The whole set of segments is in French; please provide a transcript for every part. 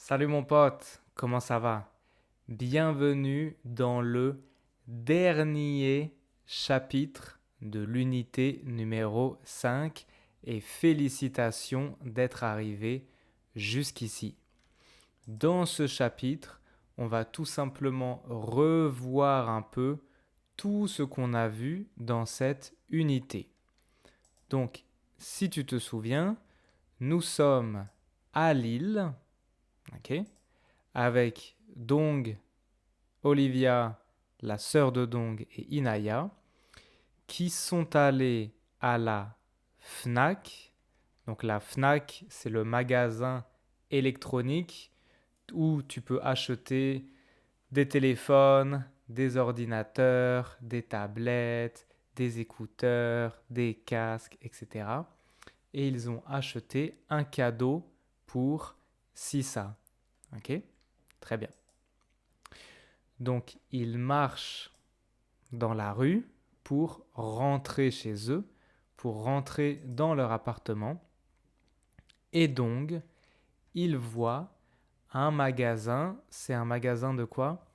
Salut mon pote, comment ça va? Bienvenue dans le dernier chapitre de l'unité numéro 5 et félicitations d'être arrivé jusqu'ici. Dans ce chapitre, on va tout simplement revoir un peu tout ce qu'on a vu dans cette unité. Donc, si tu te souviens, nous sommes à Lille, ok, avec Dong, Olivia, la sœur de Dong et Inaya, qui sont allés à la FNAC. Donc la FNAC, c'est le magasin électronique où tu peux acheter des téléphones, des ordinateurs, des tablettes, des écouteurs, des casques, etc. Et ils ont acheté un cadeau pour Sissa. Ok? Très bien. Donc, ils marchent dans la rue pour rentrer chez eux, pour rentrer dans leur appartement. Et donc, ils voient un magasin. C'est un magasin de quoi?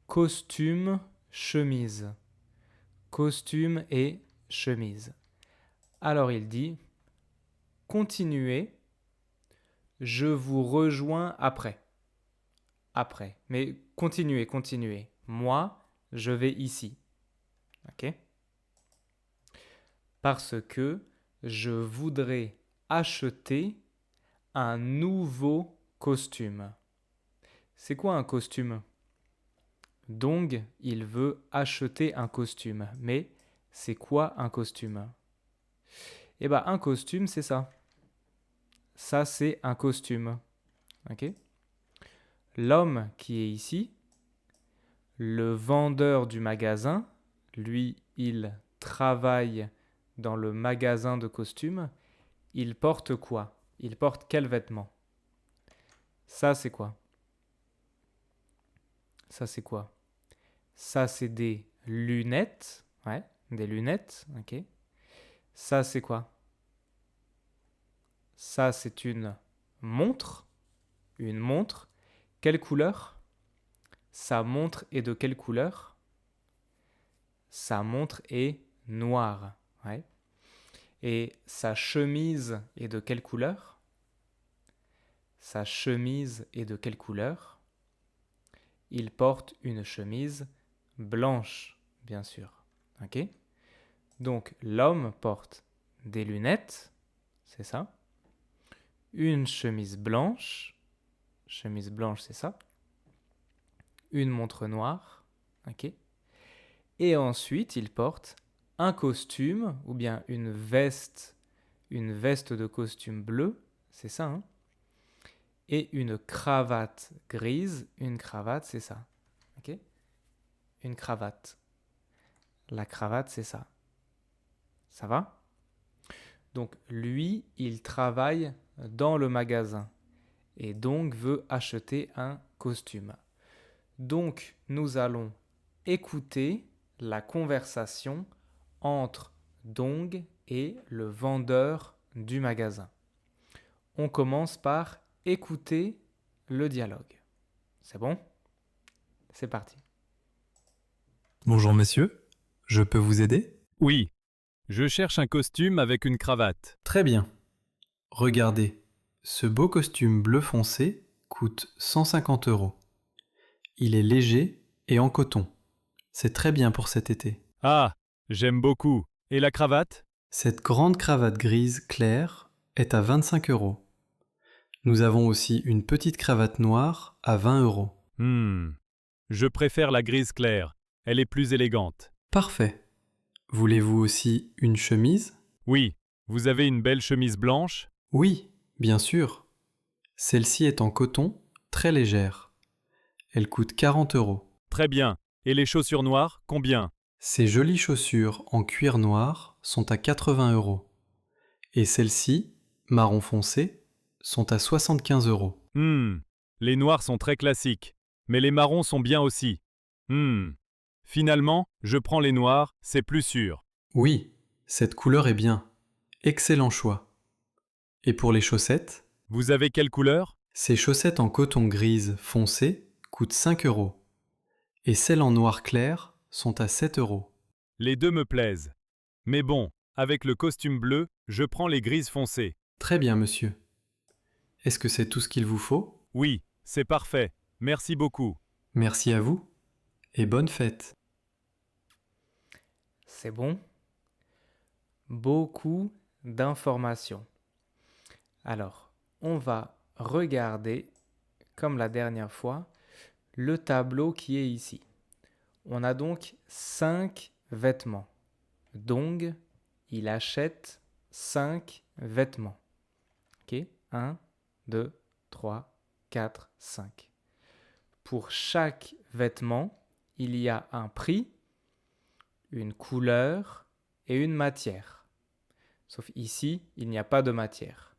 Costumes, chemise. Costumes et chemise. Alors, il dit, continuez, je vous rejoins après. Après. Mais continuez, continuez. Moi, je vais ici. Ok? Parce que je voudrais acheter un nouveau costume. C'est quoi un costume? Donc, il veut acheter un costume. Mais c'est quoi un costume? Eh bien, un costume, c'est ça. Ça, c'est un costume. Ok? L'homme qui est ici, le vendeur du magasin, lui, il travaille dans le magasin de costumes. Il porte quoi? Il porte quel vêtement? Ça, c'est quoi? Ça, c'est quoi? Ça, c'est des lunettes. Ouais, des lunettes. Ok. Ça, c'est quoi? Ça, c'est une montre. Une montre. Quelle couleur? Sa montre est de quelle couleur? Sa montre est noire. Ouais. Et sa chemise est de quelle couleur? Sa chemise est de quelle couleur? Il porte une chemise blanche, bien sûr. Ok? Donc l'homme porte des lunettes, c'est ça. Une chemise blanche c'est ça. Une montre noire, ok. Et ensuite il porte un costume ou bien une veste de costume bleu, c'est ça. Hein, et une cravate grise, une cravate, c'est ça. Ok? Une cravate. La cravate, c'est ça. Ça va? Donc lui, il travaille dans le magasin et donc veut acheter un costume. Donc nous allons écouter la conversation entre Dong et le vendeur du magasin. On commence par écouter le dialogue. C'est bon? C'est parti. Bonjour messieurs, je peux vous aider? Oui, je cherche un costume avec une cravate. Très bien. Regardez, ce beau costume bleu foncé coûte 150 €. Il est léger et en coton. C'est très bien pour cet été. Ah, j'aime beaucoup. Et la cravate? Cette grande cravate grise claire est à 25 €. Nous avons aussi une petite cravate noire à 20 €. Je préfère la grise claire. Elle est plus élégante. Parfait. Voulez-vous aussi une chemise? Oui, vous avez une belle chemise blanche? Oui, bien sûr. Celle-ci est en coton, très légère. Elle coûte 40 €. Très bien. Et les chaussures noires, combien? Ces jolies chaussures en cuir noir sont à 80 €. Et celles-ci, marron foncé, sont à 75 €. Les noirs sont très classiques. Mais les marrons sont bien aussi. Finalement, je prends les noirs, c'est plus sûr. Oui, cette couleur est bien. Excellent choix. Et pour les chaussettes? Vous avez quelle couleur? Ces chaussettes en coton grise foncé coûtent 5 euros. Et celles en noir clair sont à 7 euros. Les deux me plaisent. Mais bon, avec le costume bleu, je prends les grises foncées. Très bien, monsieur. Est-ce que c'est tout ce qu'il vous faut? Oui, c'est parfait. Merci beaucoup. Merci à vous et bonne fête. C'est bon? Beaucoup d'informations. Alors, on va regarder, comme la dernière fois, le tableau qui est ici. On a donc 5 vêtements. Dong, il achète 5 vêtements. Ok? 1, 2, 3, 4, 5. Pour chaque vêtement, il y a un prix, une couleur et une matière. Sauf ici, il n'y a pas de matière.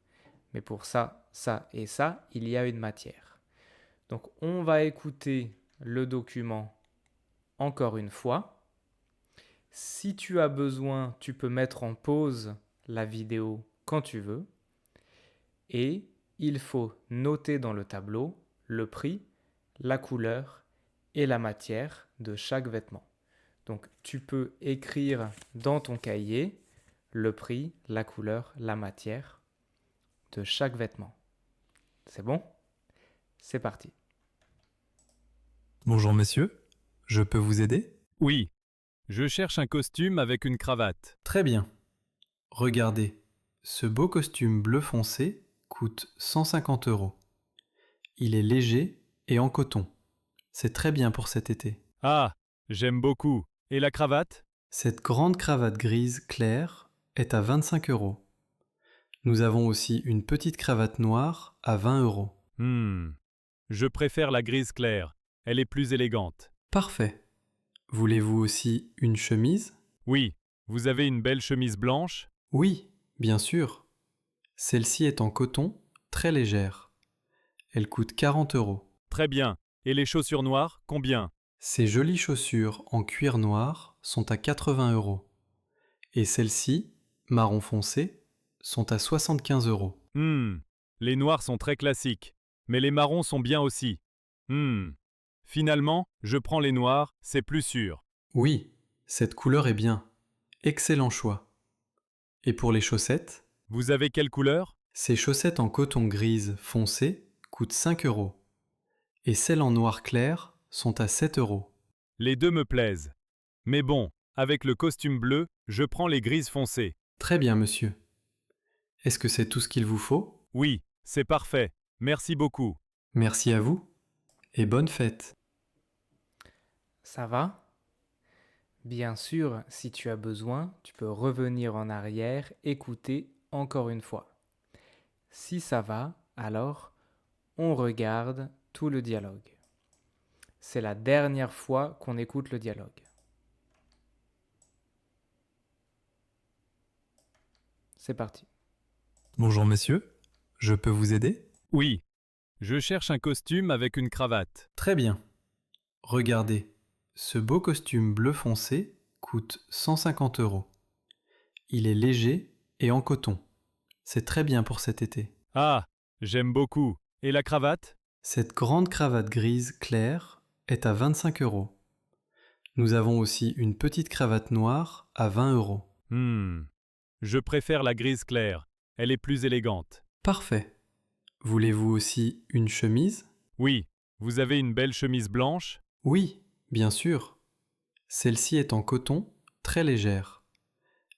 Mais pour ça, ça et ça, il y a une matière. Donc on va écouter le document encore une fois. Si tu as besoin, tu peux mettre en pause la vidéo quand tu veux. Et il faut noter dans le tableau le prix, la couleur et la matière de chaque vêtement. Donc tu peux écrire dans ton cahier le prix, la couleur, la matière de chaque vêtement. C'est bon? C'est parti. Bonjour messieurs, je peux vous aider? Oui, je cherche un costume avec une cravate. Très bien. Regardez, ce beau costume bleu foncé coûte 150 euros. Il est léger et en coton. C'est très bien pour cet été. Ah, j'aime beaucoup. Et la cravate? Cette grande cravate grise claire est à 25 euros. Nous avons aussi une petite cravate noire à 20 euros. Je préfère la grise claire. Elle est plus élégante. Parfait. Voulez-vous aussi une chemise? Oui, vous avez une belle chemise blanche? Oui, bien sûr. Celle-ci est en coton, très légère. Elle coûte 40 euros. Très bien. Et les chaussures noires, combien? Ces jolies chaussures en cuir noir sont à 80 euros. Et celles-ci, marron foncé, sont à 75 euros. Les noirs sont très classiques. Mais les marrons sont bien aussi. Finalement, je prends les noirs, c'est plus sûr. Oui, cette couleur est bien. Excellent choix. Et pour les chaussettes? Vous avez quelle couleur? Ces chaussettes en coton grise foncé coûtent 5 euros. Et celles en noir clair sont à 7 euros. Les deux me plaisent. Mais bon, avec le costume bleu, je prends les grises foncées. Très bien, monsieur. Est-ce que c'est tout ce qu'il vous faut? Oui, c'est parfait. Merci beaucoup. Merci à vous et bonne fête. Ça va? Bien sûr, si tu as besoin, tu peux revenir en arrière, écouter encore une fois. Si ça va, alors on regarde tout le dialogue. C'est la dernière fois qu'on écoute le dialogue. C'est parti. Bonjour messieurs, je peux vous aider? Oui, je cherche un costume avec une cravate. Très bien. Regardez, ce beau costume bleu foncé coûte 150 euros. Il est léger et en coton. C'est très bien pour cet été. Ah, j'aime beaucoup. Et la cravate? Cette grande cravate grise claire est à 25 euros. Nous avons aussi une petite cravate noire à 20 euros. Je préfère la grise claire. Elle est plus élégante. Parfait. Voulez-vous aussi une chemise? Oui, vous avez une belle chemise blanche? Oui, bien sûr. Celle-ci est en coton, très légère.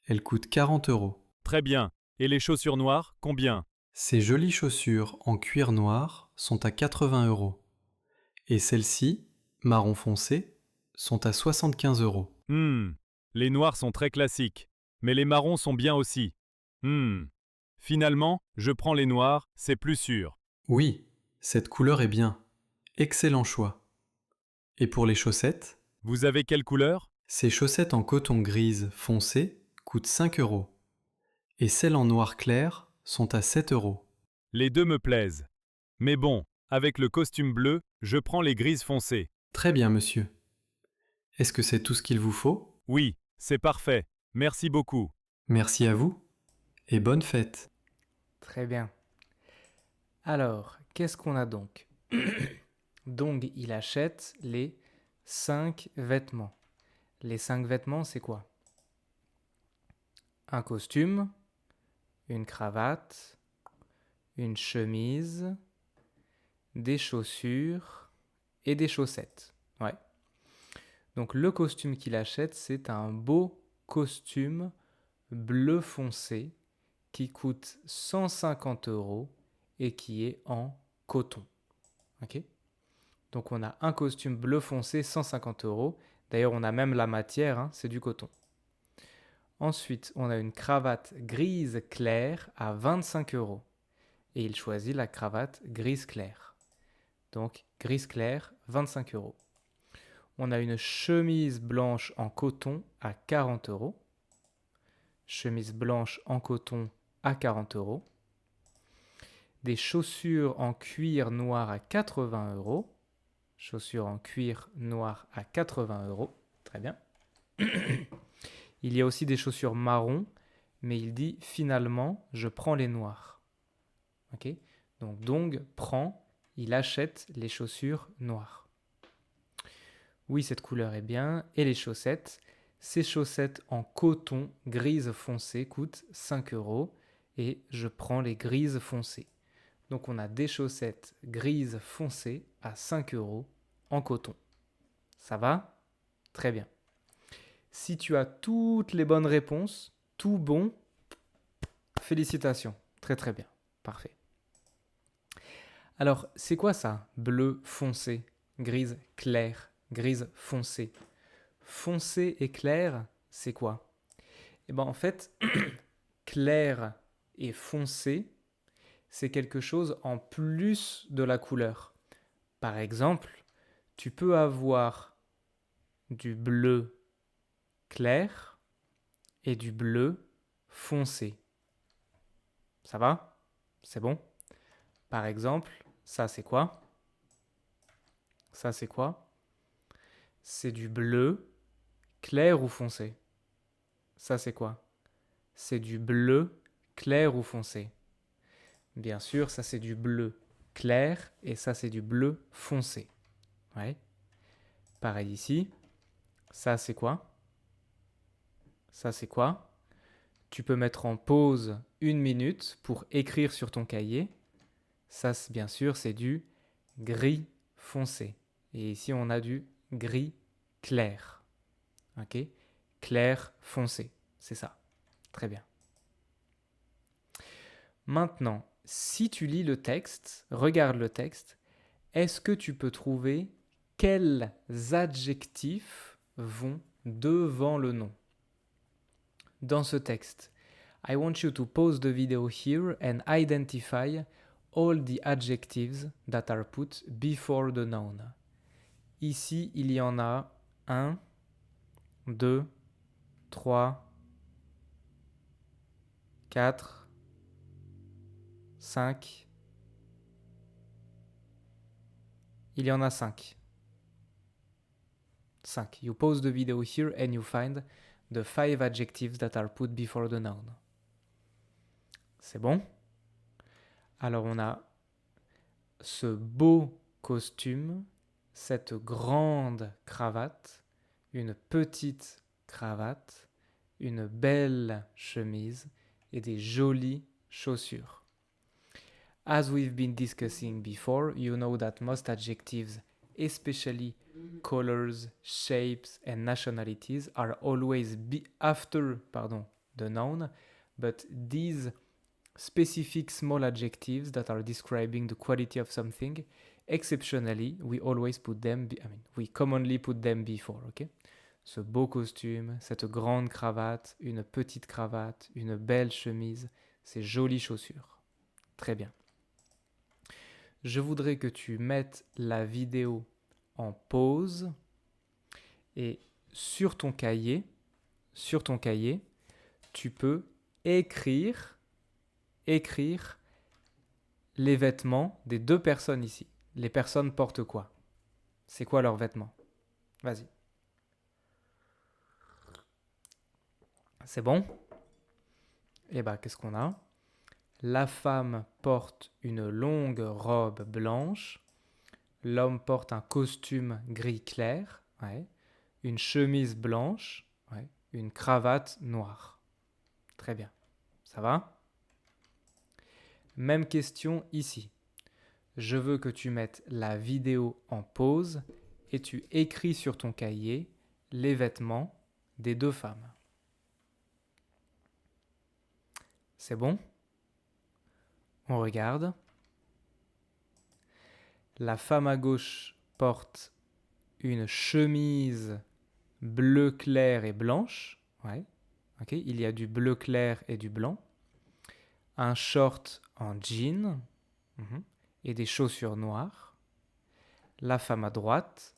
Elle coûte 40 euros. Très bien. Et les chaussures noires, combien? Ces jolies chaussures en cuir noir sont à 80 euros. Et celles-ci, marron foncé, sont à 75 euros. Les noirs sont très classiques. Mais les marrons sont bien aussi. Finalement, je prends les noirs, c'est plus sûr. Oui, cette couleur est bien. Excellent choix. Et pour les chaussettes? Vous avez quelle couleur? Ces chaussettes en coton grise foncé coûtent 5 euros. Et celles en noir clair sont à 7 euros. Les deux me plaisent. Mais bon, avec le costume bleu, je prends les grises foncées. Très bien, monsieur. Est-ce que c'est tout ce qu'il vous faut? Oui, c'est parfait. Merci beaucoup. Merci à vous et bonne fête. Très bien. Alors, qu'est-ce qu'on a donc? Dong, il achète les 5 vêtements. Les 5 vêtements, c'est quoi? Un costume, une cravate, une chemise, des chaussures et des chaussettes. Ouais. Donc le costume qu'il achète, c'est un beau costume bleu foncé qui coûte 150 € et qui est en coton. Ok? Donc on a un costume bleu foncé, 150 €. D'ailleurs, on a même la matière, hein, c'est du coton. Ensuite, on a une cravate grise claire à 25 €. Et il choisit la cravate grise claire. Donc, grise claire, 25 €. On a une chemise blanche en coton à 40 €. Chemise blanche en coton à 40 €. Des chaussures en cuir noir à 80 €. Chaussures en cuir noir à 80 €. Très bien. Il y a aussi des chaussures marron, mais il dit finalement, je prends les noires. Ok? Donc Dong prend, il achète les chaussures noires. Oui, cette couleur est bien. Et les chaussettes? Ces chaussettes en coton grise foncée coûtent 5 € et je prends les grises foncées. Donc on a des chaussettes grises foncées à 5 € en coton. Ça va? Très bien. Si tu as toutes les bonnes réponses, tout bon, félicitations. Très très bien. Parfait. Alors, c'est quoi ça? Bleu foncé, grise claire, grise foncée. Foncé et clair, c'est quoi? Eh bien, en fait, clair et foncé, c'est quelque chose en plus de la couleur. Par exemple, tu peux avoir du bleu clair et du bleu foncé. Ça va? C'est bon? Par exemple, ça c'est quoi? Ça c'est quoi? C'est du bleu clair ou foncé? Ça c'est quoi? C'est du bleu clair ou foncé? Bien sûr, ça c'est du bleu clair et ça c'est du bleu foncé. Ouais. Pareil ici. Ça c'est quoi? Ça c'est quoi? Tu peux mettre en pause 1 minute pour écrire sur ton cahier. Ça, bien sûr, c'est du gris foncé. Et ici, on a du gris clair. Ok? Clair foncé. C'est ça. Très bien. Maintenant, si tu lis le texte, regarde le texte, est-ce que tu peux trouver quels adjectifs vont devant le nom? Dans ce texte, I want you to pause the video here and identify all the adjectives that are put before the noun. Ici, il y en a 1, 2, 3, 4, 5. Il y en a 5. 5. You pause the video here and you find the 5 adjectives that are put before the noun. C'est bon? Alors on a ce beau costume, cette grande cravate, une petite cravate, une belle chemise et des jolies chaussures. As we've been discussing before, you know that most adjectives, especially colors, shapes and nationalities, are always after the noun, but these specific small adjectives that are describing the quality of something, exceptionally, we commonly put them before, ok? Ce beau costume, cette grande cravate, une petite cravate, une belle chemise, ces jolies chaussures. Très bien. Je voudrais que tu mettes la vidéo en pause et sur ton cahier, tu peux écrire les vêtements des deux personnes ici. Les personnes portent quoi? C'est quoi leurs vêtements? Vas-y. C'est bon? Eh bien, qu'est-ce qu'on a? La femme porte une longue robe blanche. L'homme porte un costume gris clair, ouais. Une chemise blanche, ouais. Une cravate noire. Très bien. Ça va? Même question ici. Je veux que tu mettes la vidéo en pause et tu écris sur ton cahier les vêtements des deux femmes. C'est bon? On regarde. La femme à gauche porte une chemise bleu clair et blanche. Ouais. Okay. Il y a du bleu clair et du blanc. Un short en jean et des chaussures noires. La femme à droite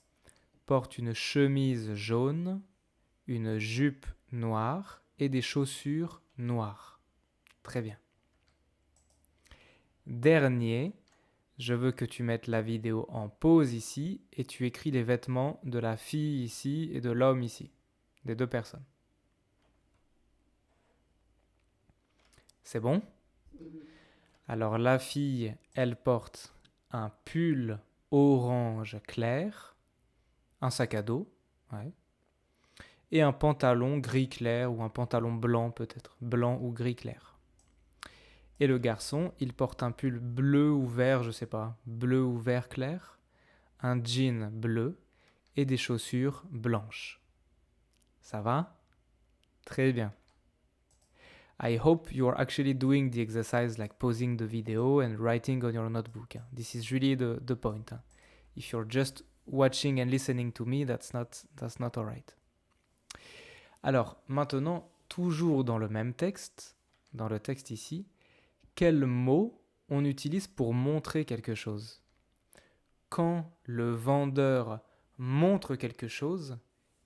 porte une chemise jaune, une jupe noire et des chaussures noires. Très bien. Dernier, je veux que tu mettes la vidéo en pause ici et tu écris les vêtements de la fille ici et de l'homme ici, des deux personnes. C'est bon? Alors la fille, elle porte un pull orange clair, un sac à dos, ouais, et un pantalon gris clair ou un pantalon blanc peut-être, blanc ou gris clair. Et le garçon, il porte un pull bleu ou vert, je sais pas, bleu ou vert clair, un jean bleu et des chaussures blanches. Ça va? Très bien. I hope you are actually doing the exercise like pausing the video and writing on your notebook. This is really the point. If you're just watching and listening to me, that's not all right. Alors, maintenant, toujours dans le même texte, dans le texte ici, quel mot on utilise pour montrer quelque chose? Quand le vendeur montre quelque chose,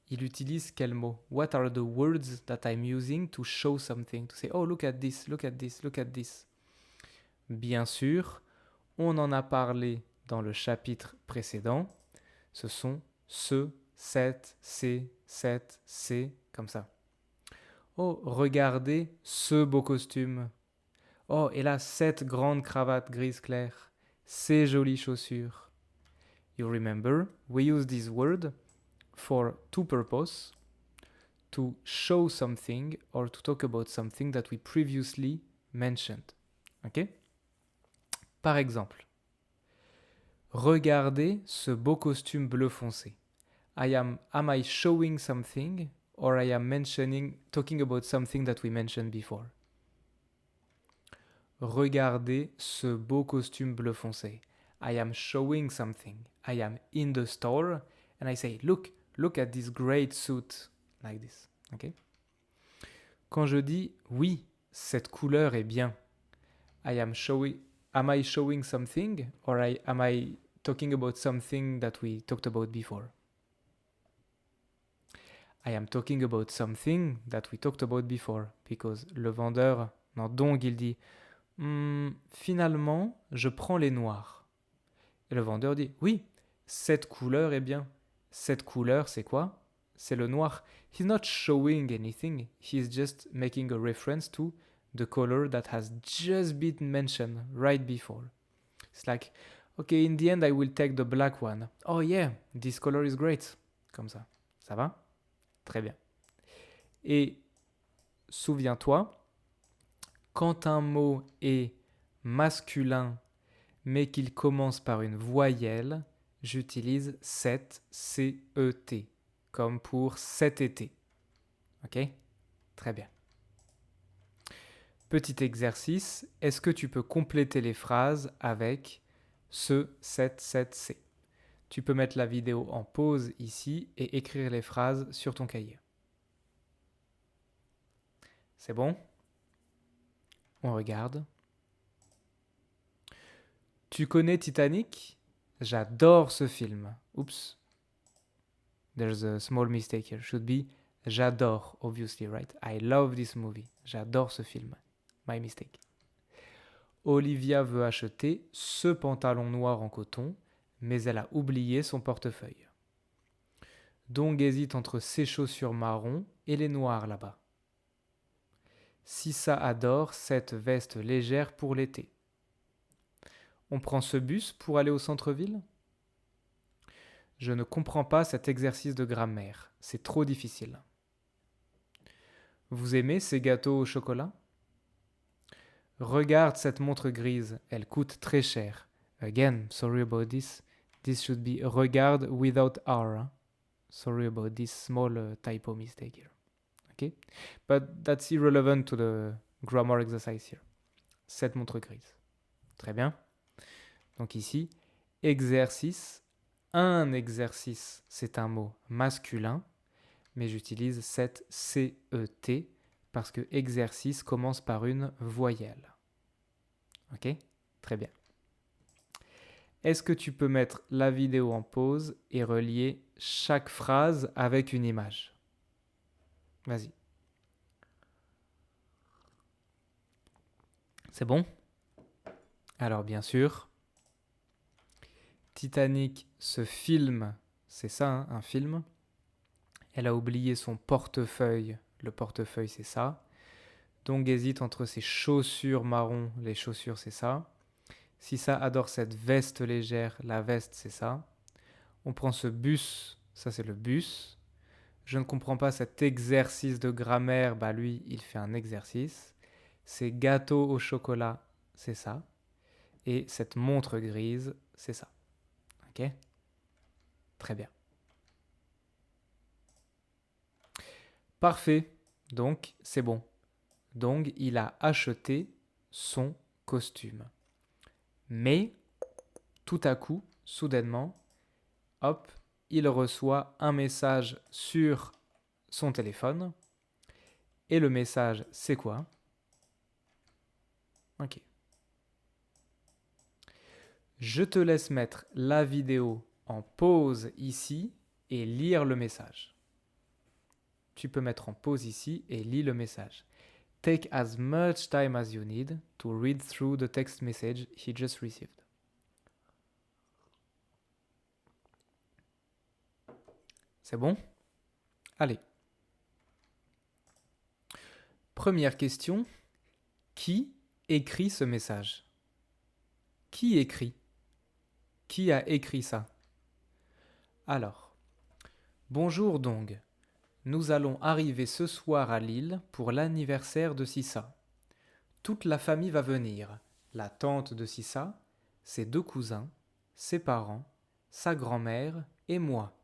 il utilise quel mot? What are the words that I'm using to show something? To say, oh, look at this, look at this, look at this. Bien sûr, on en a parlé dans le chapitre précédent. Ce sont ce, cette, c'est, comme ça. Oh, regardez ce beau costume. Oh, et là, cette grande cravate grise claire. Ces jolies chaussures. You remember, we use this word for two purposes, to show something or to talk about something that we previously mentioned. Ok? Par exemple, regardez ce beau costume bleu foncé. Am I showing something or I am talking about something that we mentioned before? Regardez ce beau costume bleu foncé. I am showing something. I am in the store and I say, look at this great suit, like this. Okay? Quand je dis oui, cette couleur est bien, am I showing something or am I talking about something that we talked about before? I am talking about something that we talked about before because le vendeur, non, donc il dit finalement, je prends les noirs. Et le vendeur dit oui, cette couleur est bien. Cette couleur, c'est quoi? C'est le noir. He's not showing anything. He's just making a reference to the color that has just been mentioned right before. It's like, okay, in the end, I will take the black one. Oh yeah, this color is great. Comme ça. Ça va? Très bien. Et souviens-toi, quand un mot est masculin mais qu'il commence par une voyelle, j'utilise cet, C-E-T, comme pour cet été. Ok? Très bien. Petit exercice, est-ce que tu peux compléter les phrases avec ce, cette, c'est? Tu peux mettre la vidéo en pause ici et écrire les phrases sur ton cahier. C'est bon? On regarde. Tu connais Titanic? J'adore ce film. Oups. There's a small mistake here. Should be j'adore, obviously, right? I love this movie. J'adore ce film. My mistake. Olivia veut acheter ce pantalon noir en coton, mais elle a oublié son portefeuille. Dong hésite entre ses chaussures marron et les noires là-bas. Sissa adore cette veste légère pour l'été. On prend ce bus pour aller au centre-ville? Je ne comprends pas cet exercice de grammaire. C'est trop difficile. Vous aimez ces gâteaux au chocolat? Regarde cette montre grise. Elle coûte très cher. Again, sorry about this. This should be regarde without R. Hein? Sorry about this small typo mistake here. Okay? But that's irrelevant to the grammar exercise here. Cette montre grise. Très bien. Donc ici, exercice. Un exercice, c'est un mot masculin, mais j'utilise cette CET parce que exercice commence par une voyelle. Ok? Très bien. Est-ce que tu peux mettre la vidéo en pause et relier chaque phrase avec une image? Vas-y. C'est bon? Alors bien sûr, Titanic, ce film, c'est ça, hein, un film. Elle a oublié son portefeuille. Le portefeuille, c'est ça. Dong hésite entre ses chaussures marron. Les chaussures, c'est ça. Sissa adore cette veste légère. La veste, c'est ça. On prend ce bus. Ça, c'est le bus. Je ne comprends pas cet exercice de grammaire. Bah, lui, il fait un exercice. Ces gâteaux au chocolat, c'est ça. Et cette montre grise, c'est ça. Ok? Très bien. Parfait. Donc, c'est bon. Dong, il a acheté son costume. Mais, tout à coup, soudainement, hop, il reçoit un message sur son téléphone. Et le message, c'est quoi? Ok. Je te laisse mettre la vidéo en pause ici et lire le message. Tu peux mettre en pause ici et lire le message. Take as much time as you need to read through the text message he just received. C'est bon? Allez. Première question. Qui écrit ce message? Qui écrit? Qui a écrit ça? Alors, bonjour Dong. Nous allons arriver ce soir à Lille pour l'anniversaire de Sissa. Toute la famille va venir. La tante de Sissa, ses deux cousins, ses parents, sa grand-mère et moi.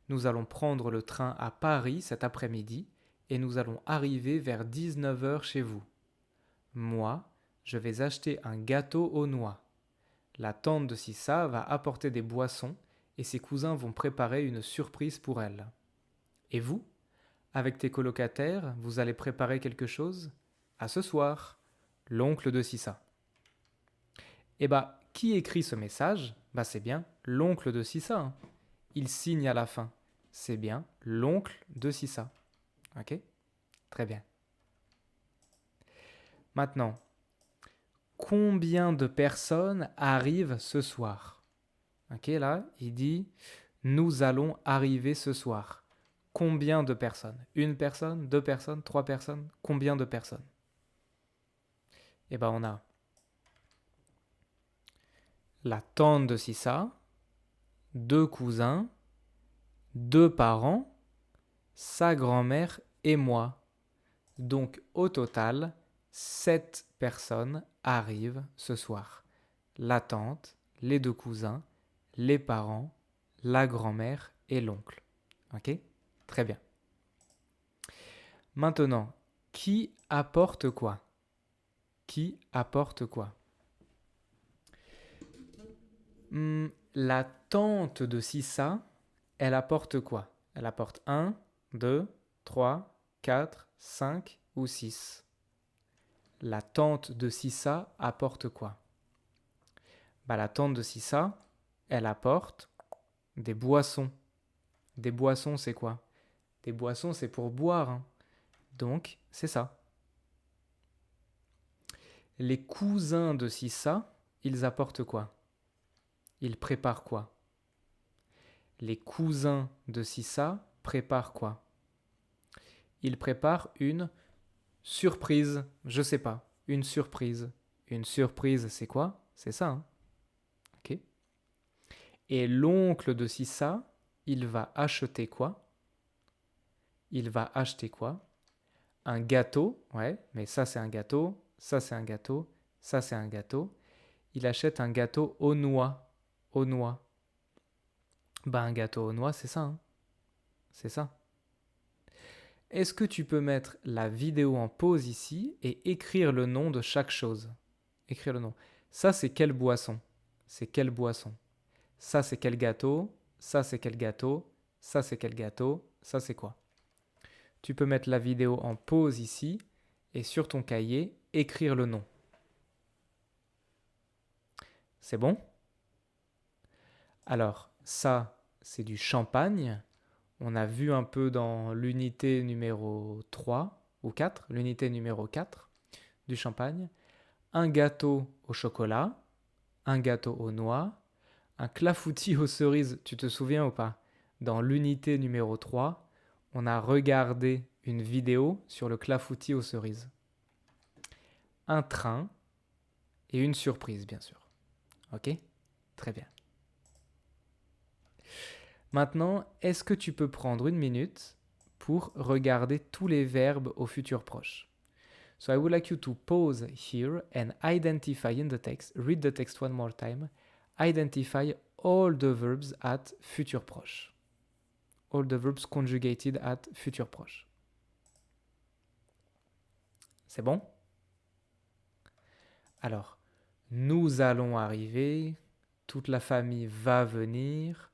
Nous allons prendre le train à Paris cet après-midi et nous allons arriver vers 19h chez vous. Moi, je vais acheter un gâteau aux noix. La tante de Sissa va apporter des boissons et ses cousins vont préparer une surprise pour elle. Et vous, avec tes colocataires, vous allez préparer quelque chose? À ce soir, l'oncle de Sissa. Eh bah, qui écrit ce message? Bah, c'est bien l'oncle de Sissa. Hein. Il signe à la fin. C'est bien l'oncle de Sissa. Ok? Très bien. Maintenant, combien de personnes arrivent ce soir? Ok, là, il dit nous allons arriver ce soir. Combien de personnes? Une personne, deux personnes, trois personnes? Combien de personnes? Eh bien, on a la tante de Sissa, deux cousins, deux parents, sa grand-mère et moi. Donc, au total, 7 personnes arrivent ce soir. La tante, les deux cousins, les parents, la grand-mère et l'oncle. Ok? Très bien. Maintenant, qui apporte quoi? Qui apporte quoi? La tante de Sissa, elle apporte quoi? Elle apporte 1, 2, 3, 4, 5 ou 6. La tante de Sissa apporte quoi? Bah, la tante de Sissa, elle apporte des boissons. Des boissons, c'est quoi? Des boissons, c'est pour boire. Hein. Donc, c'est ça. Les cousins de Sissa, ils apportent quoi? Ils préparent quoi? Les cousins de Sissa préparent quoi? Ils préparent une Surprise, je sais pas. Une surprise. Une surprise, c'est quoi? C'est ça, hein? Ok. Et l'oncle de Sissa, il va acheter quoi? Il va acheter quoi? Un gâteau, ouais, mais ça c'est un gâteau, ça c'est un gâteau, ça c'est un gâteau. Il achète un gâteau aux noix. Aux noix. Bah un gâteau aux noix, c'est ça, hein? C'est ça. Est-ce que tu peux mettre la vidéo en pause ici et écrire le nom de chaque chose? Écrire le nom. Ça c'est quelle boisson? C'est quelle boisson? Ça c'est quel gâteau? Ça c'est quel gâteau? Ça c'est quel gâteau? Ça c'est quoi? Tu peux mettre la vidéo en pause ici et sur ton cahier, écrire le nom. C'est bon? Alors, ça, c'est du champagne. On a vu un peu dans l'unité numéro 3 ou 4, l'unité numéro 4 du champagne. Un gâteau au chocolat, un gâteau aux noix, un clafoutis aux cerises, tu te souviens ou pas? Dans l'unité numéro 3, on a regardé une vidéo sur le clafoutis aux cerises. Un train et une surprise, bien sûr. Ok? Très bien. Maintenant, est-ce que tu peux prendre une minute pour regarder tous les verbes au futur proche? So I would like you to pause here and identify in the text, read the text one more time, identify all the verbs at futur proche. All the verbs conjugated at futur proche. C'est bon? Alors, nous allons arriver, toute la famille va venir,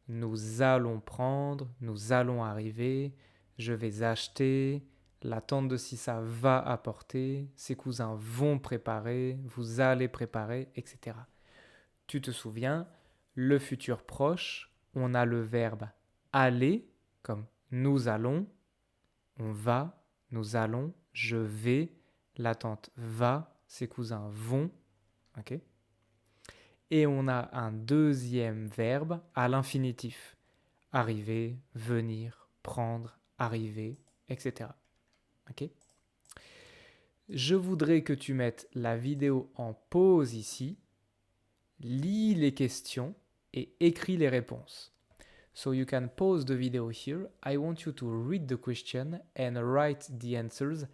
nous allons prendre, nous allons arriver, je vais acheter, la tante de Sissa va apporter, ses cousins vont préparer, vous allez préparer, etc. Tu te souviens, le futur proche, on a le verbe aller, comme nous allons, on va, nous allons, je vais, la tante va, ses cousins vont, ok? Et on a un deuxième verbe à l'infinitif. Arriver, venir, prendre, arriver, etc. Ok? Je voudrais que tu mettes la vidéo en pause ici, lis les questions et écris les réponses. So you can pause the video here. I want you to read the question and write the answers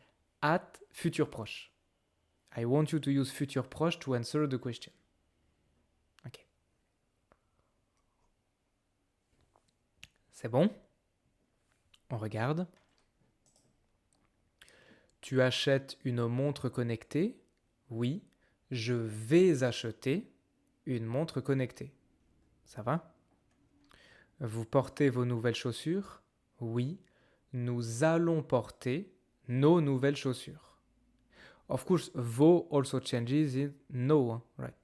at futur proche. I want you to use futur proche to answer the question. Ok. C'est bon? On regarde. Tu achètes une montre connectée? Oui, je vais acheter une montre connectée. Ça va? Vous portez vos nouvelles chaussures? Oui, nous allons porter nos nouvelles chaussures. Of course, vos also changes in no, right?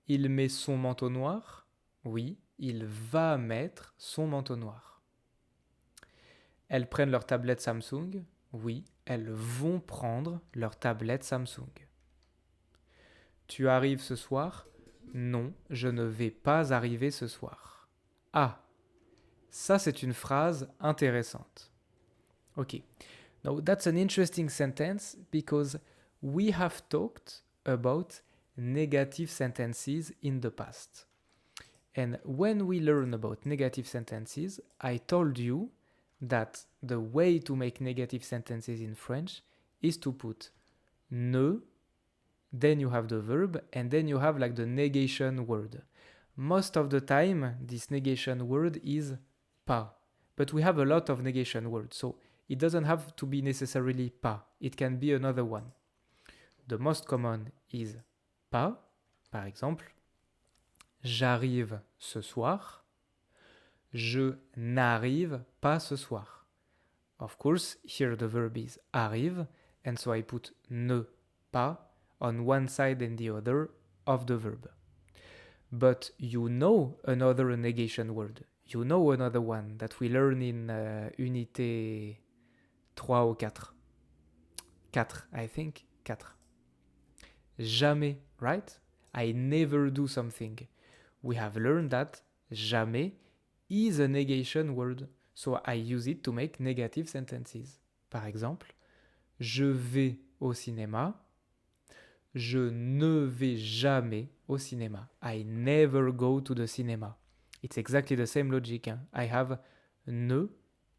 Il met son manteau noir? Oui, il va mettre son manteau noir. Elles prennent leur tablette Samsung? Oui, elles vont prendre leur tablette Samsung. Tu arrives ce soir? Non, je ne vais pas arriver ce soir. Ah, ça c'est une phrase intéressante. Ok. Now that's an interesting sentence because we have talked about negative sentences in the past. And when we learn about negative sentences, I told you that the way to make negative sentences in French is to put ne, then you have the verb, and then you have like the negation word. Most of the time, this negation word is pas, but we have a lot of negation words, so it doesn't have to be necessarily pas. It can be another one. The most common is pas, par exemple. J'arrive ce soir. Je n'arrive pas ce soir. Of course, here the verb is arrive, and so I put ne pas on one side and the other of the verb. But you know another negation word. You know another one that we learn in unité 3 ou 4. 4, I think. 4. Jamais, right? I never do something. We have learned that jamais is a negation word. So I use it to make negative sentences. Par exemple, Je vais au cinéma. Je ne vais jamais au cinéma. I never go to the cinema. It's exactly the same logic. Hein? I have ne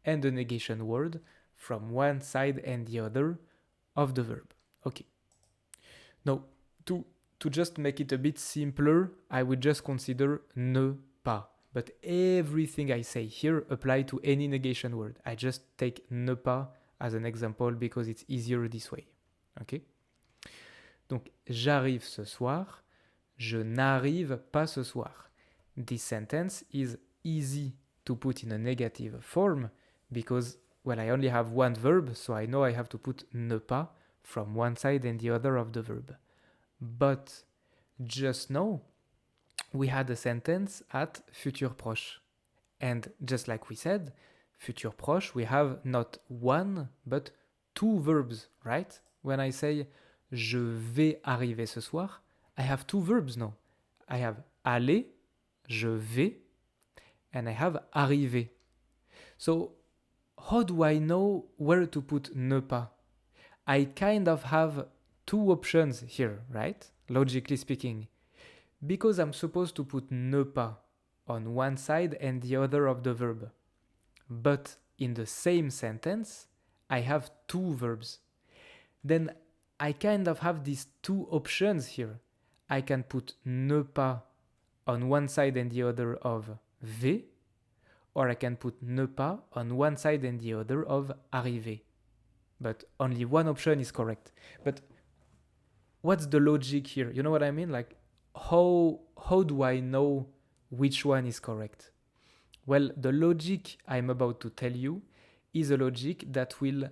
and the negation word from one side and the other of the verb. Okay. Now, to just make it a bit simpler, I would just consider ne pas. But everything I say here apply to any negation word. I just take ne pas as an example because it's easier this way. Okay? Donc, j'arrive ce soir, je n'arrive pas ce soir. This sentence is easy to put in a negative form because, well, I only have one verb, so I know I have to put ne pas from one side and the other of the verb. But just now, we had a sentence at futur proche. And just like we said, futur proche, we have not one, but two verbs, right? When I say je vais arriver ce soir, I have two verbs now. I have aller, je vais, and I have arriver. So, how do I know where to put ne pas? I kind of have two options here, right? Logically speaking. Because I'm supposed to put ne pas on one side and the other of the verb. But in the same sentence, I have two verbs. Then I kind of have these two options here. I can put ne pas on one side and the other of vais, or I can put ne pas on one side and the other of arriver. But only one option is correct. But what's the logic here? You know what I mean? Like, how do I know which one is correct? Well, the logic I'm about to tell you is a logic that will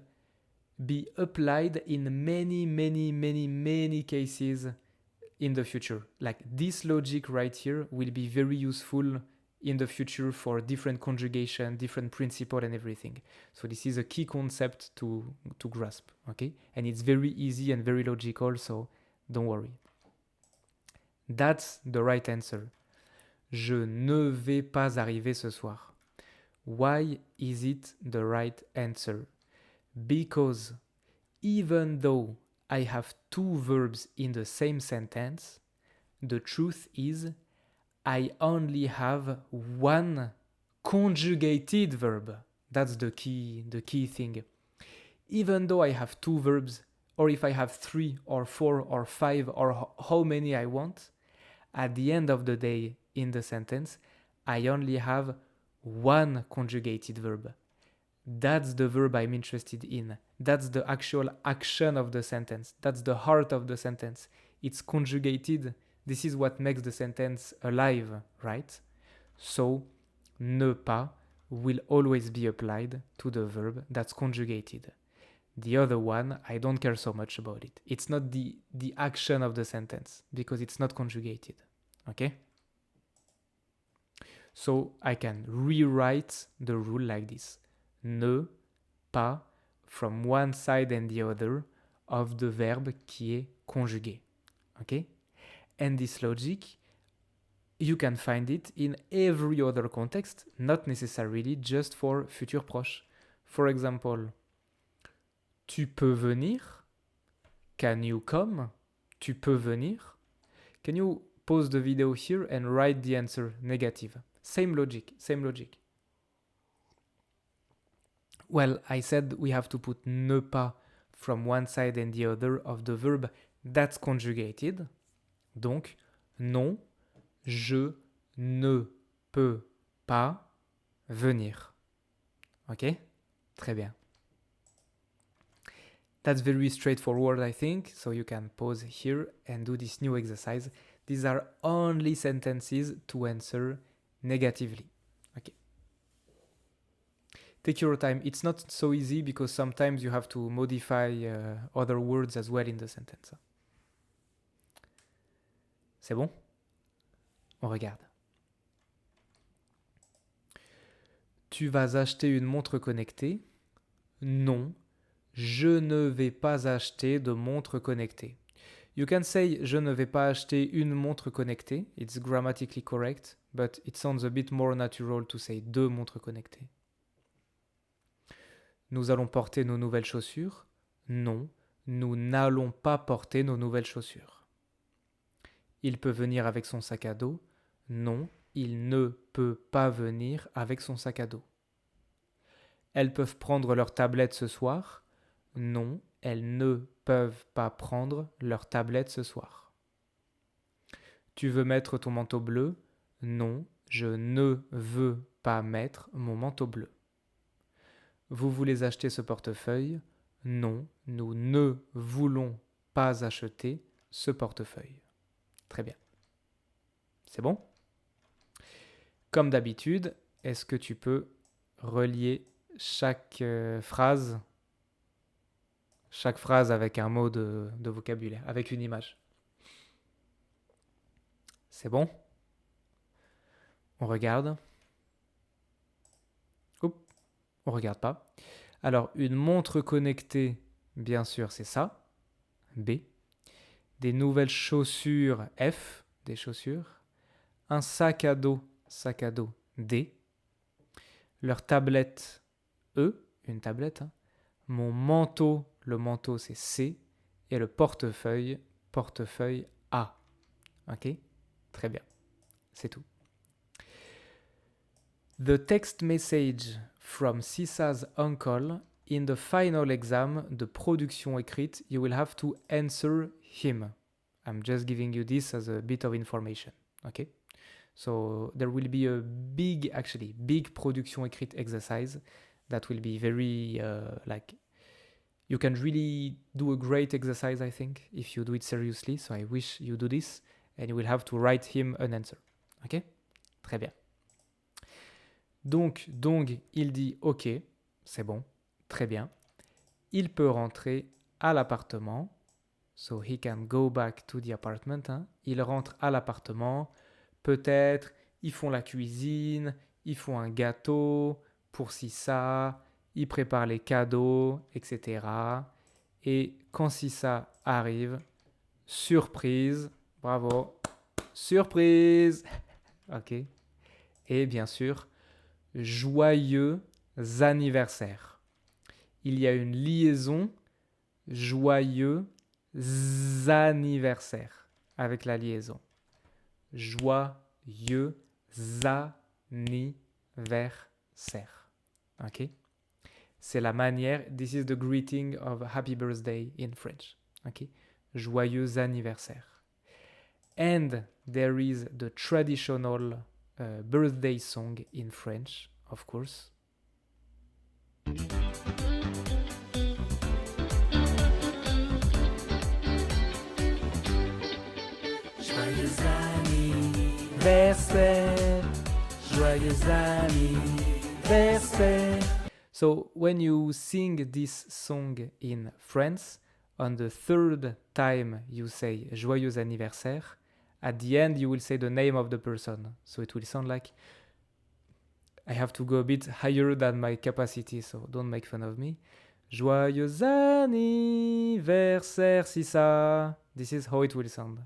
be applied in many cases in the future. Like this logic right here will be very useful in the future for different conjugation, different principle and everything. So this is a key concept to grasp, okay? And it's very easy and very logical, so don't worry. That's the right answer. Je ne vais pas arriver ce soir. Why is it the right answer? Because even though I have two verbs in the same sentence, the truth is I only have one conjugated verb. That's the key thing. Even though I have two verbs, or if I have 3 or 4 or 5 or how many I want, at the end of the day in the sentence, I only have one conjugated verb. That's the verb I'm interested in. That's the actual action of the sentence. That's the heart of the sentence. It's conjugated. This is what makes the sentence alive, right? So, ne pas will always be applied to the verb that's conjugated. The other one, I don't care so much about it. It's not the action of the sentence because it's not conjugated, okay? So I can rewrite the rule like this. Ne pas from one side and the other of the verb qui est conjugué, okay? And this logic, you can find it in every other context, not necessarily just for futur proche. For example, tu peux venir? Can you come? Tu peux venir? Can you pause the video here and write the answer negative? Same logic. Well, I said we have to put ne pas from one side and the other of the verb that's conjugated. Donc, non, je ne peux pas venir. Ok? Très bien. That's very straightforward, I think, so you can pause here and do this new exercise. These are only sentences to answer negatively. Okay. Take your time. It's not so easy because sometimes you have to modify other words as well in the sentence. C'est bon? On regarde. Tu vas acheter une montre connectée? Non, je ne vais pas acheter de montre connectée. You can say je ne vais pas acheter une montre connectée. It's grammatically correct, but it sounds a bit more natural to say deux montres connectées. Nous allons porter nos nouvelles chaussures. non, nous n'allons pas porter nos nouvelles chaussures. Il peut venir avec son sac à dos. Non, il ne peut pas venir avec son sac à dos. Elles peuvent prendre leur tablette ce soir. Non, elles ne peuvent pas prendre leur tablette ce soir. Tu veux mettre ton manteau bleu? Non, je ne veux pas mettre mon manteau bleu. Vous voulez acheter ce portefeuille? Non, nous ne voulons pas acheter ce portefeuille. Très bien. C'est bon? Comme d'habitude, est-ce que tu peux relier chaque phrase avec un mot de vocabulaire, avec une image? C'est bon? On regarde. Oups, on regarde pas. Alors, une montre connectée, bien sûr, c'est ça. B. Des nouvelles chaussures, F. Des chaussures. Un sac à dos, D. Leur tablette, E. Une tablette. Hein. Mon manteau, le manteau, c'est C. Et le portefeuille, A. Ok? Très bien. C'est tout. The text message from Sissa's uncle in the final exam de production écrite, you will have to answer him. I'm just giving you this as a bit of information. Okay? So there will be a big production écrite exercise that will be very you can really do a great exercise, I think, if you do it seriously. So I wish you do this and you will have to write him an answer. Ok? Très bien. Donc, Dong, il dit OK, c'est bon, très bien. Il peut rentrer à l'appartement. So he can go back to the apartment. Hein. Il rentre à l'appartement. Peut-être, ils font la cuisine, ils font un gâteau pour Sissa, ils préparent les cadeaux, etc. Et quand Sissa arrive, surprise, bravo, surprise, ok. Et bien sûr, joyeux anniversaire. Il y a une liaison joyeux anniversaire avec la liaison. Joyeux anniversaire. Ok? C'est la manière. This is the greeting of happy birthday in French. Ok? Joyeux anniversaire. And there is the traditional birthday song in French, of course. Joyeux anniversaire, joyeux anniversaire. So when you sing this song in France, on the third time you say joyeux anniversaire, at the end you will say the name of the person. So it will sound like I have to go a bit higher than my capacity, so don't make fun of me. Joyeux anniversaire, Sissa. This is how it will sound.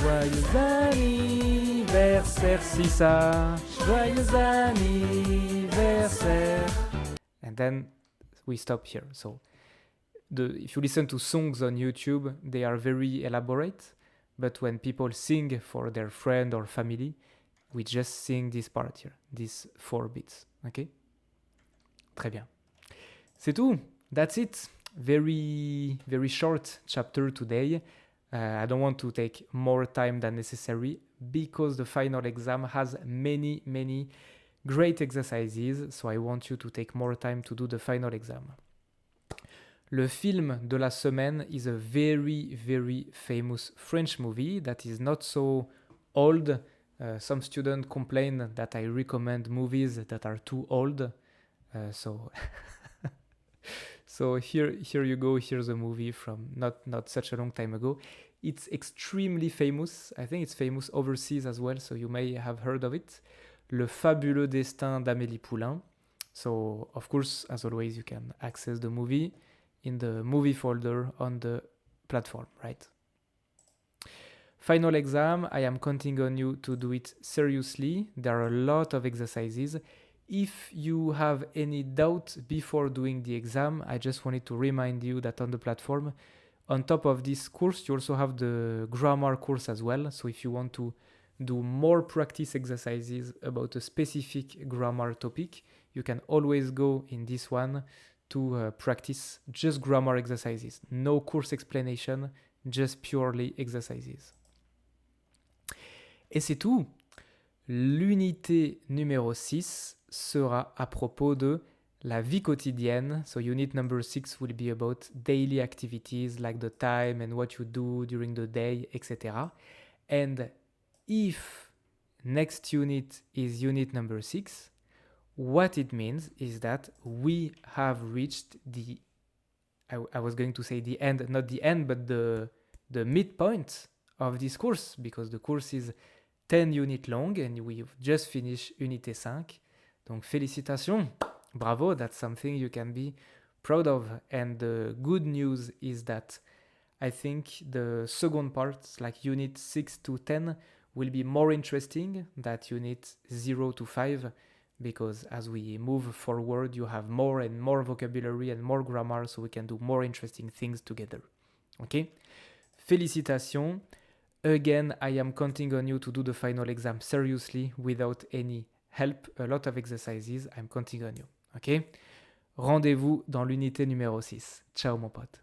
Joyeux anniversaire, Sissa. Joyeux anniversaire. And then we stop here. So if you listen to songs on YouTube, they are very elaborate. But when people sing for their friend or family, we just sing this part here, these 4 beats. Okay? Très bien. C'est tout. That's it. Very, very short chapter today. I don't want to take more time than necessary because the final exam has many, many great exercises. So I want you to take more time to do the final exam. Le film de la semaine is a very, very famous French movie that is not so old. Some students complain that I recommend movies that are too old. So here you go. Here's a movie from not such a long time ago. It's extremely famous. I think it's famous overseas as well, so you may have heard of it. Le fabuleux destin d'Amélie Poulain. So, of course, as always, you can access the movie in the movie folder on the platform, right? Final exam, I am counting on you to do it seriously. There are a lot of exercises. If you have any doubt before doing the exam, I just wanted to remind you that on the platform, on top of this course, you also have the grammar course as well. So if you want to do more practice exercises about a specific grammar topic, you can always go in this one to practice just grammar exercises. No course explanation, just purely exercises. Et c'est tout. L'unité numéro 6 sera à propos de la vie quotidienne. So unit number 6 will be about daily activities like the time and what you do during the day, etc. And if next unit is unit number 6, what it means is that we have reached the, I was going to say the end, not the end, but the midpoint of this course, because the course is 10 units long and we've just finished unité 5. Donc félicitations, bravo, that's something you can be proud of. And the good news is that I think the second part, like unit 6 to 10, will be more interesting than unit 0 to 5, because as we move forward, you have more and more vocabulary and more grammar, so we can do more interesting things together. Okay? Félicitations. Again, I am counting on you to do the final exam seriously without any help, a lot of exercises. I'm counting on you. Ok? Rendez-vous dans l'unité numéro 6. Ciao mon pote.